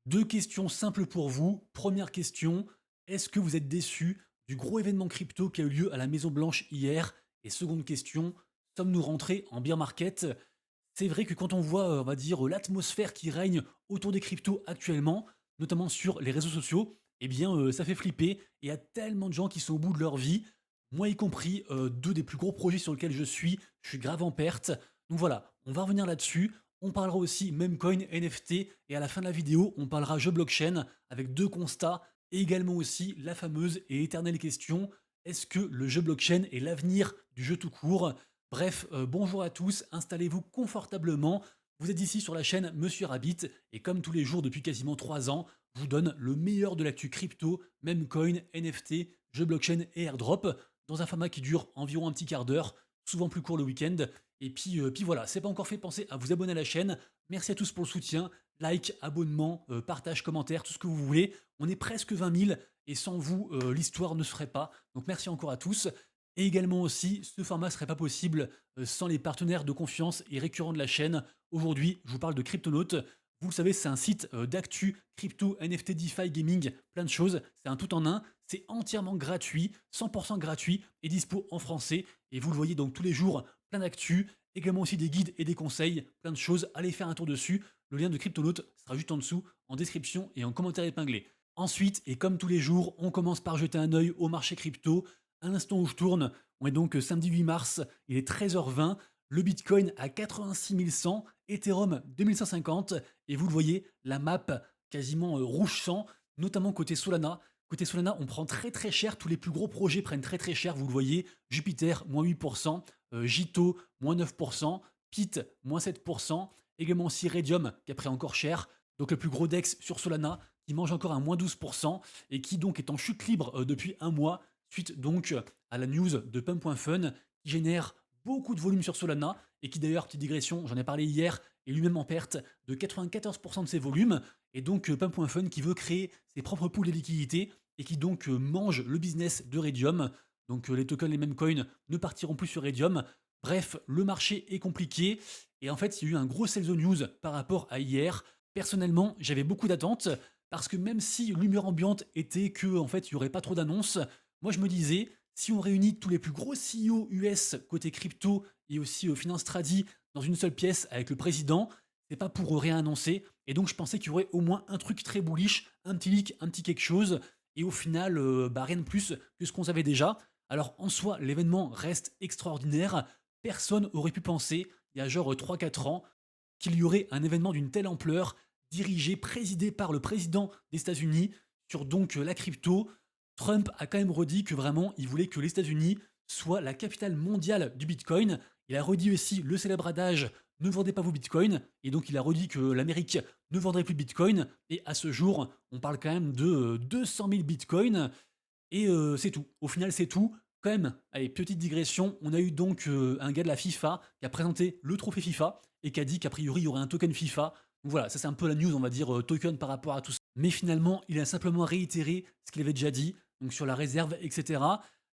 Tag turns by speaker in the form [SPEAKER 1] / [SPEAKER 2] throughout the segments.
[SPEAKER 1] Deux questions simples pour vous. Première question, est-ce que vous êtes déçu du gros événement crypto qui a eu lieu à la Maison Blanche hier? Et seconde question, sommes-nous rentrés en bear market? C'est vrai que quand on voit, on va dire, l'atmosphère qui règne autour des cryptos actuellement, notamment sur les réseaux sociaux, eh bien, ça fait flipper et il y a tellement de gens qui sont au bout de leur vie, moi y compris, 2 des plus gros projets sur lesquels je suis grave en perte. Donc voilà, on va revenir là-dessus. On parlera aussi Memecoin, NFT et à la fin de la vidéo, on parlera jeu blockchain avec 2 constats et également aussi la fameuse et éternelle question: est-ce que le jeu blockchain est l'avenir du jeu tout court? Bref, bonjour à tous, installez-vous confortablement. Vous êtes ici sur la chaîne Monsieur Rabbit et comme tous les jours depuis quasiment 3 ans, je vous donne le meilleur de l'actu crypto, Memecoin, NFT, jeux blockchain et airdrop dans un format qui dure environ un petit quart d'heure, souvent plus court le week-end. Et puis voilà, c'est pas encore fait, pensez à vous abonner à la chaîne. Merci à tous pour le soutien, like, abonnement, partage, commentaire, tout ce que vous voulez. On est presque 20 000 et sans vous, l'histoire ne se ferait pas. Donc merci encore à tous. Et également aussi, ce format serait pas possible sans les partenaires de confiance et récurrents de la chaîne. Aujourd'hui, je vous parle de Cryptonaut. Vous le savez, c'est un site d'actu, crypto, NFT, DeFi, gaming, plein de choses. C'est un tout en un. C'est entièrement gratuit, 100% gratuit et dispo en français. Et vous le voyez donc tous les jours, plein d'actu, également aussi des guides et des conseils, plein de choses. Allez faire un tour dessus. Le lien de Cryptonaut sera juste en dessous, en description et en commentaire épinglé. Ensuite, et comme tous les jours, on commence par jeter un œil au marché crypto. À l'instant où je tourne, on est donc samedi 8 mars, il est 13h20. Le Bitcoin à 86 100, Ethereum 2150, et vous le voyez, la map quasiment rouge sang, notamment côté Solana. Côté Solana, on prend très très cher, tous les plus gros projets prennent très très cher, vous le voyez, Jupiter, moins 8%, Jito, moins 9%, Pit, moins 7%, également aussi Radium, qui a pris encore cher, donc le plus gros DEX sur Solana, qui mange encore un moins 12%, et qui donc est en chute libre depuis un mois, suite donc à la news de Pump.fun, qui génère beaucoup de volume sur Solana, et qui d'ailleurs, petite digression, j'en ai parlé hier, est lui-même en perte de 94% de ses volumes, et donc Pump.fun qui veut créer ses propres pools de liquidités, et qui donc mange le business de Radium, donc les tokens, les mêmes coins ne partiront plus sur Radium. Bref, le marché est compliqué, et en fait, il y a eu un gros sell the news par rapport à hier. Personnellement, j'avais beaucoup d'attentes, parce que même si l'humeur ambiante était que, en fait, il n'y aurait pas trop d'annonces, moi je me disais, si on réunit tous les plus gros CEO US côté crypto et aussi finance tradi dans une seule pièce avec le président, c'est pas pour rien annoncer. Et donc je pensais qu'il y aurait au moins un truc très bullish, un petit leak, un petit quelque chose. Et au final, bah, rien de plus que ce qu'on savait déjà. Alors en soi, l'événement reste extraordinaire. Personne aurait pu penser, il y a genre 3-4 ans, qu'il y aurait un événement d'une telle ampleur, dirigé, présidé par le président des États-Unis, sur donc la crypto. Trump a quand même redit que vraiment, il voulait que les États-Unis soient la capitale mondiale du Bitcoin. Il a redit aussi le célèbre adage ne vendez pas vos bitcoins, et donc il a redit que l'Amérique ne vendrait plus de bitcoin, et à ce jour, on parle quand même de 200 000 bitcoins, et c'est tout. Au final, c'est tout. Quand même, allez, petite digression, on a eu donc un gars de la FIFA qui a présenté le trophée FIFA et qui a dit qu'a priori il y aurait un token FIFA. Donc voilà, ça c'est un peu la news, on va dire, token par rapport à tout ça. Mais finalement, il a simplement réitéré ce qu'il avait déjà dit, donc sur la réserve, etc.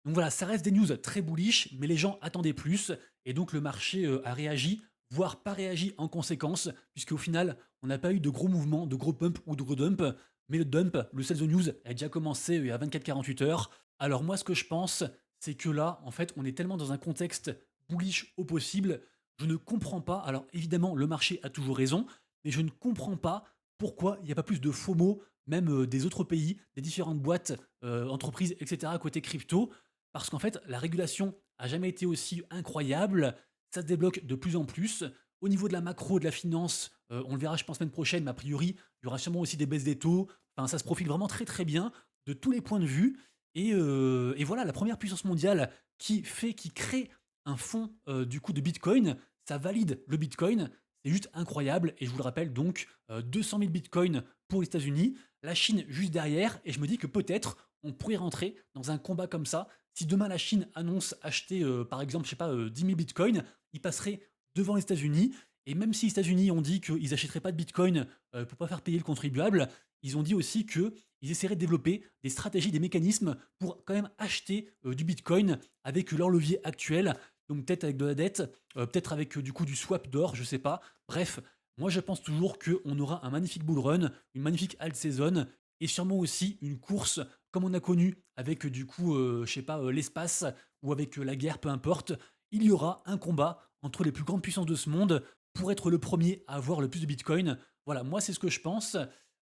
[SPEAKER 1] Donc voilà, ça reste des news très bullish, mais les gens attendaient plus, et donc le marché a réagi, voire pas réagi en conséquence, puisqu'au final, on n'a pas eu de gros mouvements, de gros pump ou de gros dump, mais le dump, le sell the news, a déjà commencé il y a 24-48 heures. Alors moi, ce que je pense, c'est que là, en fait, on est tellement dans un contexte bullish au possible, je ne comprends pas. Alors évidemment, le marché a toujours raison, mais je ne comprends pas pourquoi il n'y a pas plus de FOMO, même des autres pays, des différentes boîtes, entreprises, etc., côté crypto, parce qu'en fait, la régulation a jamais été aussi incroyable, ça se débloque de plus en plus. Au niveau de la macro, de la finance, on le verra, je pense, semaine prochaine, mais a priori, il y aura sûrement aussi des baisses des taux. Enfin, ça se profile vraiment très très bien de tous les points de vue. Et voilà, la première puissance mondiale qui crée un fonds du coup de Bitcoin, ça valide le Bitcoin. C'est juste incroyable. Et je vous le rappelle donc, 200 000 Bitcoins pour les États-Unis, la Chine juste derrière. Et je me dis que peut-être on pourrait rentrer dans un combat comme ça. Si demain la Chine annonce acheter, par exemple, je sais pas, 10 000 Bitcoins, il passerait devant les États-Unis. Et même si les États-Unis ont dit qu'ils n'achèteraient pas de Bitcoin pour pas faire payer le contribuable, ils ont dit aussi qu'ils essaieraient de développer des stratégies, des mécanismes pour quand même acheter du Bitcoin avec leur levier actuel. Donc peut-être avec de la dette, peut-être avec du coup du swap d'or, je sais pas. Bref, Moi, je pense toujours qu'on aura un magnifique bull run, une magnifique alt season et sûrement aussi une course comme on a connu avec du coup, je sais pas, l'espace ou avec la guerre, peu importe. Il y aura un combat entre les plus grandes puissances de ce monde pour être le premier à avoir le plus de bitcoin. Voilà, moi, c'est ce que je pense.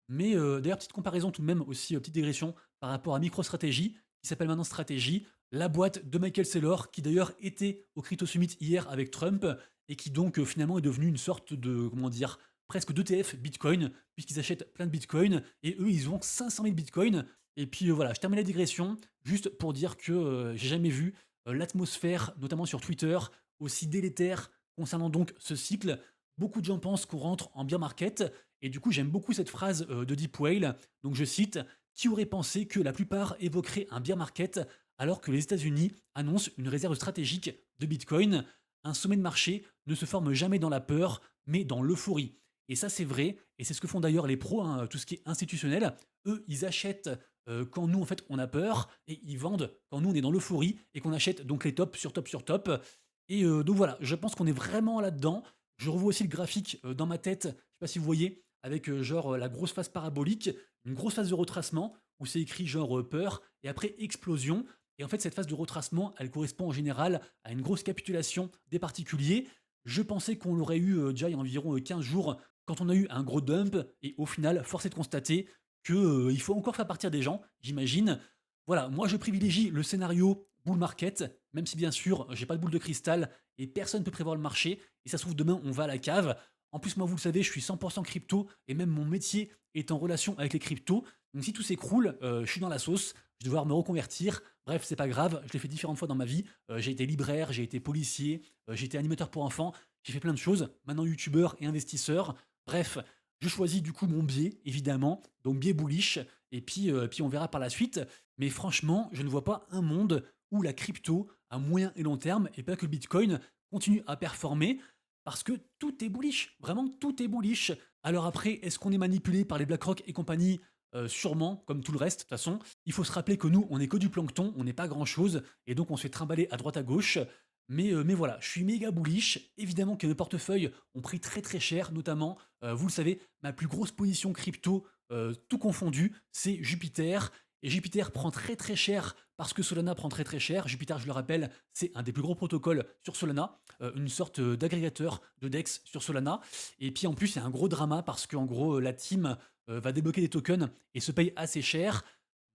[SPEAKER 1] Mais d'ailleurs, petite comparaison tout de même aussi, petite digression par rapport à MicroStrategy, qui s'appelle maintenant Strategy, la boîte de Michael Saylor, qui d'ailleurs était au Crypto Summit hier avec Trump, et qui donc finalement est devenue une sorte de, comment dire, presque d'ETF Bitcoin, puisqu'ils achètent plein de Bitcoin, et eux, ils ont 500 000 Bitcoin. Et puis voilà, je termine la digression, juste pour dire que j'ai jamais vu l'atmosphère, notamment sur Twitter, aussi délétère concernant donc ce cycle. Beaucoup de gens pensent qu'on rentre en bear market, et du coup, j'aime beaucoup cette phrase de Deep Whale. Donc, je cite: qui aurait pensé que la plupart évoqueraient un bear market alors que les États-Unis annoncent une réserve stratégique de Bitcoin? Un sommet de marché ne se forme jamais dans la peur, mais dans l'euphorie. Et ça, c'est vrai, et c'est ce que font d'ailleurs les pros, hein, tout ce qui est institutionnel. Eux, ils achètent quand nous, en fait, on a peur, et ils vendent quand nous, on est dans l'euphorie, et qu'on achète donc les tops sur top sur top. Et donc voilà, je pense qu'on est vraiment là-dedans. Je revois aussi le graphique dans ma tête, je sais pas si vous voyez, avec genre la grosse phase parabolique, une grosse phase de retracement, où c'est écrit genre peur, et après explosion. Et en fait, cette phase de retracement, elle correspond en général à une grosse capitulation des particuliers. Je pensais qu'on l'aurait eu déjà il y a environ 15 jours, quand on a eu un gros dump, et au final, force est de constater que il faut encore faire partir des gens, j'imagine. Voilà, moi je privilégie le scénario bull market, même si bien sûr j'ai pas de boule de cristal et personne ne peut prévoir le marché. Et ça se trouve demain on va à la cave. En plus moi vous le savez, je suis 100% crypto et même mon métier est en relation avec les cryptos. Donc si tout s'écroule, je suis dans la sauce, je vais devoir me reconvertir. Bref, c'est pas grave, je l'ai fait différentes fois dans ma vie. J'ai été libraire, j'ai été policier, j'ai été animateur pour enfants, j'ai fait plein de choses. Maintenant youtubeur et investisseur. Bref, je choisis du coup mon biais, évidemment, donc biais bullish, et puis on verra par la suite. Mais franchement, je ne vois pas un monde où la crypto, à moyen et long terme, et pas que le Bitcoin, continue à performer, parce que tout est bullish, vraiment tout est bullish. Alors après, est-ce qu'on est manipulé par les BlackRock et compagnie? Sûrement, comme tout le reste, de toute façon. Il faut se rappeler que nous, on est que du plancton, on n'est pas grand-chose, et donc on se fait trimballer à droite à gauche. Mais voilà, je suis méga bullish. Évidemment que mes portefeuilles ont pris très très cher, notamment, vous le savez, ma plus grosse position crypto, tout confondu, c'est Jupiter. Et Jupiter prend très très cher parce que Solana prend très très cher. Jupiter, je le rappelle, c'est un des plus gros protocoles sur Solana, une sorte d'agrégateur de DEX sur Solana. Et puis en plus, il y a un gros drama parce qu'en gros, la team va débloquer des tokens et se paye assez cher.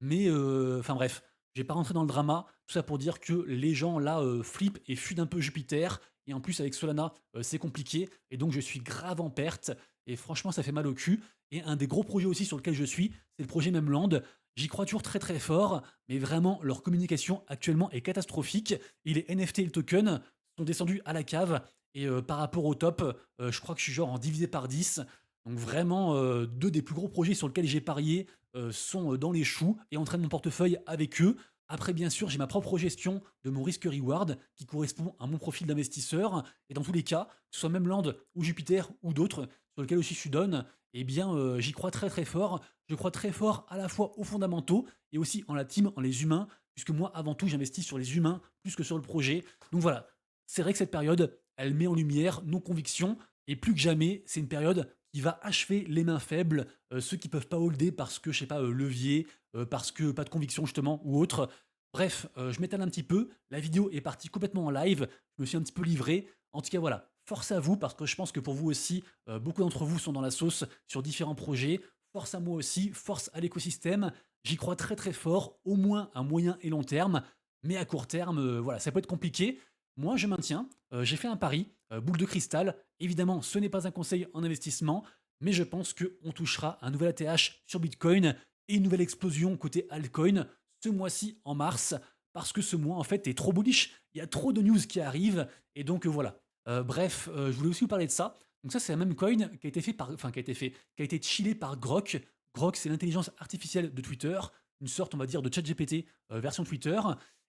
[SPEAKER 1] Mais enfin bref, je vais pas rentrer dans le drama. Tout ça pour dire que les gens là flippent et fuient un peu Jupiter. Et en plus, avec Solana, c'est compliqué. Et donc, je suis grave en perte. Et franchement, ça fait mal au cul. Et un des gros projets aussi sur lequel je suis, c'est le projet Memland. J'y crois toujours très très fort, mais vraiment, leur communication actuellement est catastrophique. Et les NFT et le token sont descendus à la cave. Et par rapport au top, je crois que je suis genre en divisé par 10. Donc vraiment, deux des plus gros projets sur lesquels j'ai parié sont dans les choux et entraînent mon portefeuille avec eux. Après, bien sûr, j'ai ma propre gestion de mon risque-reward qui correspond à mon profil d'investisseur. Et dans tous les cas, que ce soit même Land ou Jupiter ou d'autres, sur lesquels aussi je suis donne, eh bien, j'y crois très très fort. Je crois très fort à la fois aux fondamentaux et aussi en la team, en les humains, puisque moi, avant tout, j'investis sur les humains plus que sur le projet. Donc voilà, c'est vrai que cette période, elle met en lumière nos convictions. Et plus que jamais, c'est une période qui va achever les mains faibles, ceux qui peuvent pas holder parce que, je sais pas, levier, parce que pas de conviction justement ou autre. Bref, je m'étale un petit peu. La vidéo est partie complètement en live. Je me suis un petit peu livré. En tout cas, voilà. Force à vous parce que je pense que pour vous aussi, beaucoup d'entre vous sont dans la sauce sur différents projets. Force à moi aussi, force à l'écosystème. J'y crois très très fort, au moins à moyen et long terme. Mais à court terme, voilà, ça peut être compliqué. Moi, je maintiens. J'ai fait un pari, boule de cristal. Évidemment, ce n'est pas un conseil en investissement, mais je pense qu'on touchera un nouvel ATH sur Bitcoin et une nouvelle explosion côté altcoin ce mois-ci en mars, parce que ce mois en fait est trop bullish. Il y a trop de news qui arrivent, et donc voilà. Bref, je voulais aussi vous parler de ça. Donc ça, c'est la même coin qui a été fait par, enfin qui a été chillé par Grok. Grok, c'est l'intelligence artificielle de Twitter, une sorte, on va dire, de ChatGPT version Twitter.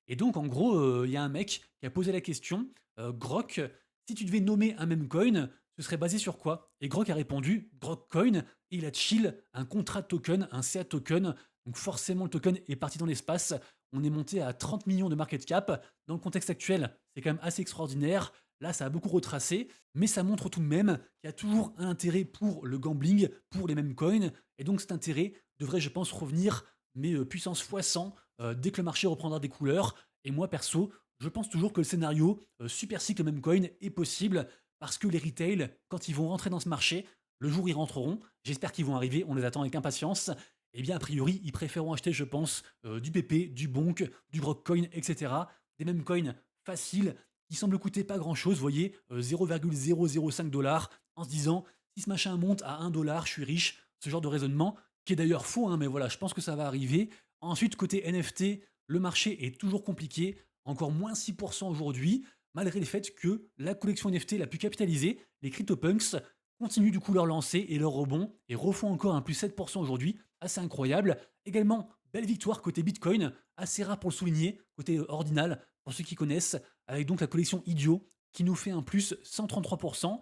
[SPEAKER 1] Et donc, en gros, il y a un mec qui a posé la question, Grok, si tu devais nommer un meme coin, ce serait basé sur quoi? Et Grok a répondu Grok Coin, et il a chill un contrat token, un CA token. Donc forcément, le token est parti dans l'espace. On est monté à 30 millions de market cap. Dans le contexte actuel, c'est quand même assez extraordinaire. Là, ça a beaucoup retracé, mais ça montre tout de même qu'il y a toujours un intérêt pour le gambling, pour les mêmes coins. Et donc cet intérêt devrait, je pense, revenir, mais puissance fois 100, dès que le marché reprendra des couleurs. Et moi, perso, je pense toujours que le scénario super cycle même coin est possible parce que les retail, quand ils vont rentrer dans ce marché, le jour où ils rentreront, j'espère qu'ils vont arriver, on les attend avec impatience. Eh bien, a priori, ils préféreront acheter, je pense, du PP, du Bonk, du Grokcoin, etc. Des mêmes coins faciles qui semblent coûter pas grand chose, vous voyez, 0,005 dollars, en se disant si ce machin monte à 1 dollar, je suis riche. Ce genre de raisonnement, qui est d'ailleurs faux, hein, mais voilà, je pense que ça va arriver. Ensuite, côté NFT, le marché est toujours compliqué, encore moins 6% aujourd'hui, malgré le fait que la collection NFT la plus capitalisée, les CryptoPunks, continuent du coup leur lancée et leur rebond et refont encore un plus 7% aujourd'hui, assez incroyable. Également, belle victoire côté Bitcoin, assez rare pour le souligner, côté ordinal, pour ceux qui connaissent, avec donc la collection Idio qui nous fait un plus 133%.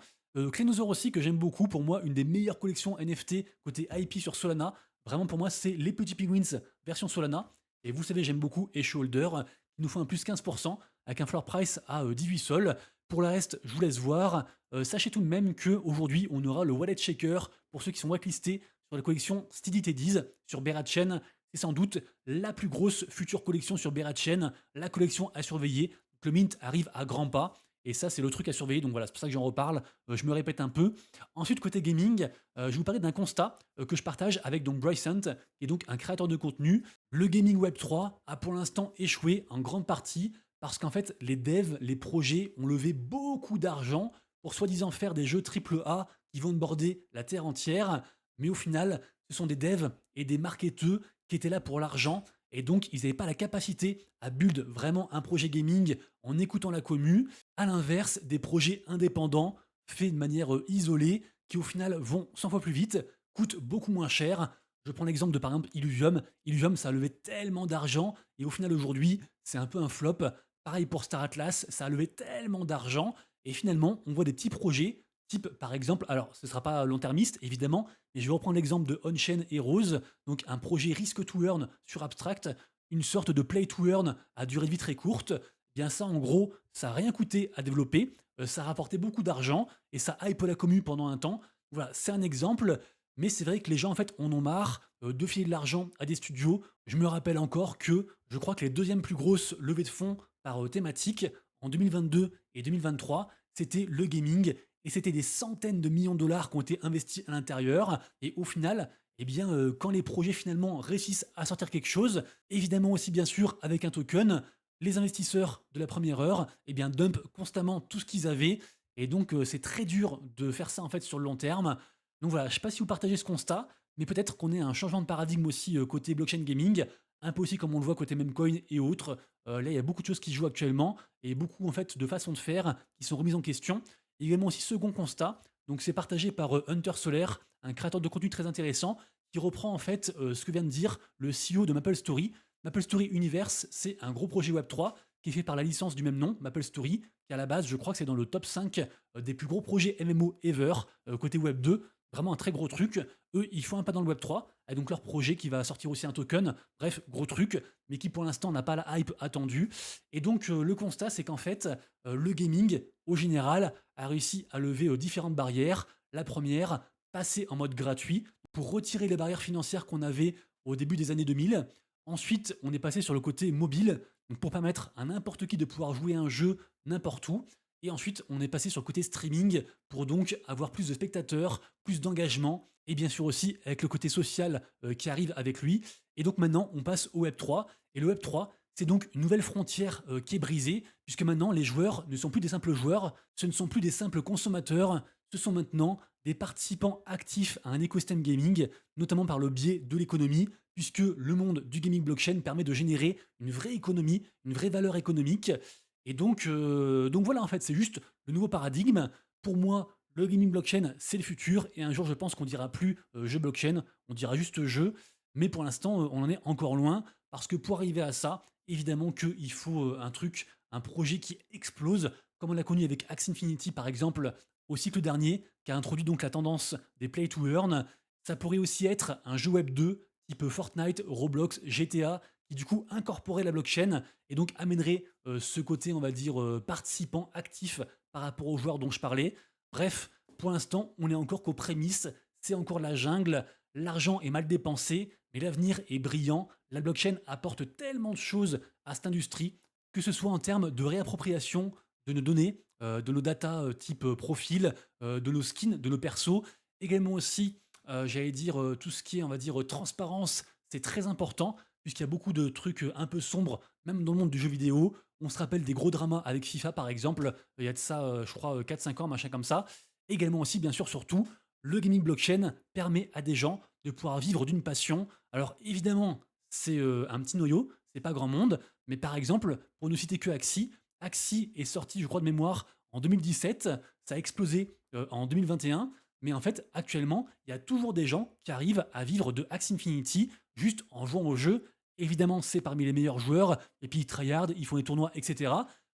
[SPEAKER 1] Clénosaur aussi que j'aime beaucoup, pour moi une des meilleures collections NFT côté IP sur Solana. Vraiment pour moi c'est les petits penguins version Solana. Et vous savez j'aime beaucoup et Holder qui nous fait un plus 15% avec un floor price à 18 sols. Pour le reste, je vous laisse voir. Sachez tout de même qu'aujourd'hui, on aura le Wallet Shaker pour ceux qui sont whitelistés sur la collection Steady Teddies sur Berachain. C'est sans doute la plus grosse future collection sur Berachain, la collection à surveiller. Le mint arrive à grands pas. Et ça, c'est le truc à surveiller. Donc voilà, c'est pour ça que j'en reparle. Je me répète un peu. Ensuite, côté gaming, je vais vous parler d'un constat que je partage avec donc Brycent, qui est donc un créateur de contenu. Le gaming Web 3 a pour l'instant échoué en grande partie parce qu'en fait, les devs, les projets ont levé beaucoup d'argent pour soi-disant faire des jeux AAA qui vont border la terre entière. Mais au final, ce sont des devs et des marketeurs qui étaient là pour l'argent. Et donc, ils n'avaient pas la capacité à build vraiment un projet gaming en écoutant la commu. À l'inverse, des projets indépendants faits de manière isolée qui au final vont 100 fois plus vite, coûtent beaucoup moins cher. Je prends l'exemple de par exemple Illuvium. Illuvium, ça a levé tellement d'argent et au final aujourd'hui, c'est un peu un flop. Pareil pour Star Atlas, ça a levé tellement d'argent et finalement, on voit des petits projets type par exemple, alors ce ne sera pas long-termiste évidemment, mais je vais reprendre l'exemple de Onchain Heroes, donc un projet Risk to Earn sur Abstract, une sorte de Play to Earn à durée de vie très courte. Bien ça, en gros, ça n'a rien coûté à développer, ça a rapporté beaucoup d'argent et ça hype la commu pendant un temps. Voilà, c'est un exemple, mais c'est vrai que les gens en fait en ont marre de filer de l'argent à des studios. Je me rappelle encore que je crois que les deuxièmes plus grosses levées de fonds par thématique en 2022 et 2023, c'était le gaming et c'était des centaines de millions de dollars qui ont été investis à l'intérieur. Et au final, eh bien, quand les projets finalement réussissent à sortir quelque chose, évidemment aussi bien sûr avec un token, les investisseurs de la première heure, eh bien, dumpent constamment tout ce qu'ils avaient. Et donc, c'est très dur de faire ça en fait sur le long terme. Donc voilà, je ne sais pas si vous partagez ce constat, mais peut-être qu'on ait un changement de paradigme aussi côté blockchain gaming, un peu aussi comme on le voit côté Memcoin et autres. Là, il y a beaucoup de choses qui se jouent actuellement et beaucoup en fait de façons de faire qui sont remises en question. Également aussi second constat, donc c'est partagé par Hunter Solaire, un créateur de contenu très intéressant, qui reprend en fait ce que vient de dire le CEO de MapleStory. MapleStory Universe, c'est un gros projet Web3 qui est fait par la licence du même nom, MapleStory, qui à la base, je crois que c'est dans le top 5 des plus gros projets MMO ever, côté Web2. Vraiment un très gros truc. Eux, ils font un pas dans le Web3, et donc leur projet qui va sortir aussi un token. Bref, gros truc, mais qui pour l'instant n'a pas la hype attendue. Et donc le constat, c'est qu'en fait, le gaming, au général, a réussi à lever différentes barrières. La première, passer en mode gratuit pour retirer les barrières financières qu'on avait au début des années 2000. Ensuite, on est passé sur le côté mobile, donc pour permettre à n'importe qui de pouvoir jouer à un jeu n'importe où. Et ensuite, on est passé sur le côté streaming pour donc avoir plus de spectateurs, plus d'engagement, et bien sûr aussi avec le côté social qui arrive avec lui. Et donc maintenant, on passe au Web3. Et le Web3, c'est donc une nouvelle frontière qui est brisée, puisque maintenant les joueurs ne sont plus des simples joueurs, ce ne sont plus des simples consommateurs, ce sont maintenant des participants actifs à un écosystème gaming, notamment par le biais de l'économie, puisque le monde du gaming blockchain permet de générer une vraie économie, une vraie valeur économique. Et donc voilà, en fait, c'est juste le nouveau paradigme. Pour moi, le gaming blockchain, c'est le futur. Et un jour, je pense qu'on dira plus jeu blockchain, on dira juste jeu. Mais pour l'instant, on en est encore loin. Parce que pour arriver à ça, évidemment qu'il faut un truc, un projet qui explose, comme on l'a connu avec Axie Infinity, par exemple, au cycle dernier, qui a introduit donc la tendance des play to earn. Ça pourrait aussi être un jeu Web 2, type Fortnite, Roblox, GTA, qui du coup incorporerait la blockchain et donc amènerait ce côté, on va dire, participant actif par rapport aux joueurs dont je parlais. Bref, pour l'instant, on est encore qu'aux prémices, c'est encore la jungle, l'argent est mal dépensé, mais l'avenir est brillant. La blockchain apporte tellement de choses à cette industrie, que ce soit en termes de réappropriation de nos données, de nos data type profil, de nos skins, de nos persos, également aussi, j'allais dire, tout ce qui est, on va dire, transparence, c'est très important, puisqu'il y a beaucoup de trucs un peu sombres, même dans le monde du jeu vidéo. On se rappelle des gros dramas avec FIFA, par exemple, il y a de ça, je crois, 4-5 ans, machin comme ça. Également aussi, bien sûr, surtout, le gaming blockchain permet à des gens de pouvoir vivre d'une passion. Alors évidemment, c'est un petit noyau, c'est pas grand monde, mais par exemple, pour ne citer que Axie, Axie est sorti, je crois de mémoire, en 2017, ça a explosé en 2021, mais en fait, actuellement, il y a toujours des gens qui arrivent à vivre de Axie Infinity juste en jouant au jeu. Évidemment, c'est parmi les meilleurs joueurs, et puis ils tryhard, ils font des tournois, etc.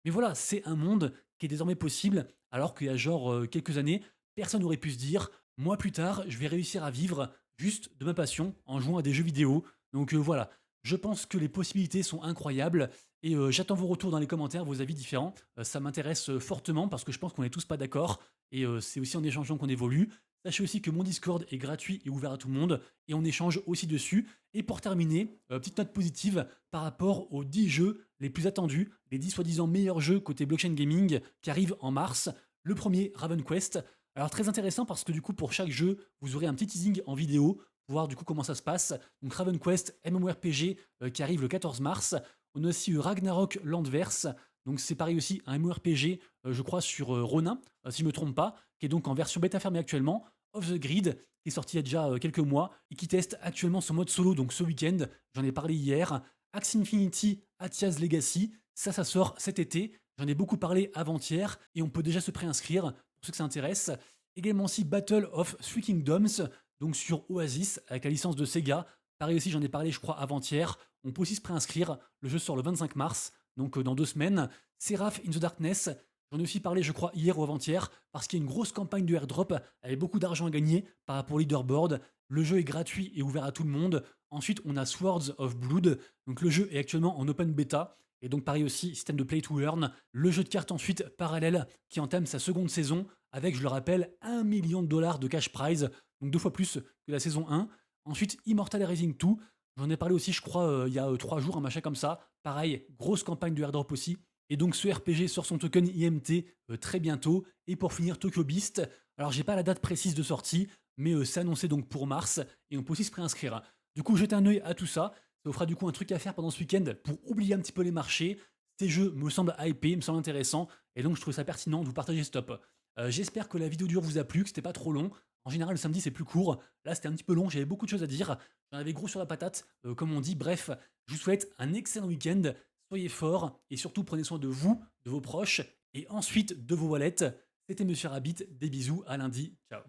[SPEAKER 1] Mais voilà, c'est un monde qui est désormais possible, alors qu'il y a genre quelques années, personne n'aurait pu se dire, moi plus tard, je vais réussir à vivre juste de ma passion en jouant à des jeux vidéo. Donc voilà, je pense que les possibilités sont incroyables et j'attends vos retours dans les commentaires, vos avis différents. Ça m'intéresse fortement parce que je pense qu'on n'est tous pas d'accord et c'est aussi en échangeant qu'on évolue. Sachez aussi que mon Discord est gratuit et ouvert à tout le monde et on échange aussi dessus. Et pour terminer, petite note positive par rapport aux 10 jeux les plus attendus, les 10 soi-disant meilleurs jeux côté blockchain gaming qui arrivent en mars. Le premier, Raven Quest. Alors très intéressant parce que du coup pour chaque jeu, vous aurez un petit teasing en vidéo pour voir du coup comment ça se passe. Donc Raven Quest, MMORPG qui arrive le 14 mars. On a aussi eu Ragnarok Landverse. Donc c'est pareil aussi un MMORPG, je crois sur Ronin, si je me trompe pas, qui est donc en version bêta fermée actuellement. Off the Grid, qui est sorti il y a déjà quelques mois et qui teste actuellement son mode solo, donc ce week-end. J'en ai parlé hier. Axie Infinity, Atia's Legacy, ça sort cet été. J'en ai beaucoup parlé avant-hier et on peut déjà se préinscrire pour ceux que ça intéresse. Également aussi Battle of Three Kingdoms, donc sur Oasis, avec la licence de Sega. Pareil aussi, j'en ai parlé, je crois, avant-hier. On peut aussi se préinscrire. Le jeu sort le 25 mars, donc dans 2 semaines. Seraph in the Darkness, j'en ai aussi parlé, je crois, hier ou avant-hier, parce qu'il y a une grosse campagne de airdrop avec beaucoup d'argent à gagner par rapport au leaderboard. Le jeu est gratuit et ouvert à tout le monde. Ensuite, on a Swords of Blood. Donc le jeu est actuellement en open beta. Et donc pareil aussi, système de play to earn. Le jeu de cartes ensuite parallèle qui entame sa seconde saison avec, je le rappelle, 1 million de dollars de cash prize. Donc 2 fois plus que la saison 1. Ensuite, Immortal Rising 2. J'en ai parlé aussi, je crois, il y a 3 jours, un machin comme ça. Pareil, grosse campagne de airdrop aussi. Et donc ce RPG sort son token IMT très bientôt. Et pour finir, Tokyo Beast. Alors j'ai pas la date précise de sortie, mais c'est annoncé donc pour mars. Et on peut aussi se préinscrire. Du coup, jetez un œil à tout ça. Ça vous fera du coup un truc à faire pendant ce week-end pour oublier un petit peu les marchés. Ces jeux me semblent hypés, me semblent intéressants. Et donc je trouve ça pertinent de vous partager ce top. J'espère que la vidéo dure vous a plu, que c'était pas trop long. En général, le samedi, c'est plus court. Là, c'était un petit peu long, j'avais beaucoup de choses à dire. J'en avais gros sur la patate, comme on dit. Bref, je vous souhaite un excellent week-end. Soyez forts et surtout prenez soin de vous, de vos proches et ensuite de vos wallets. C'était Monsieur Rabbit, des bisous, à lundi. Ciao.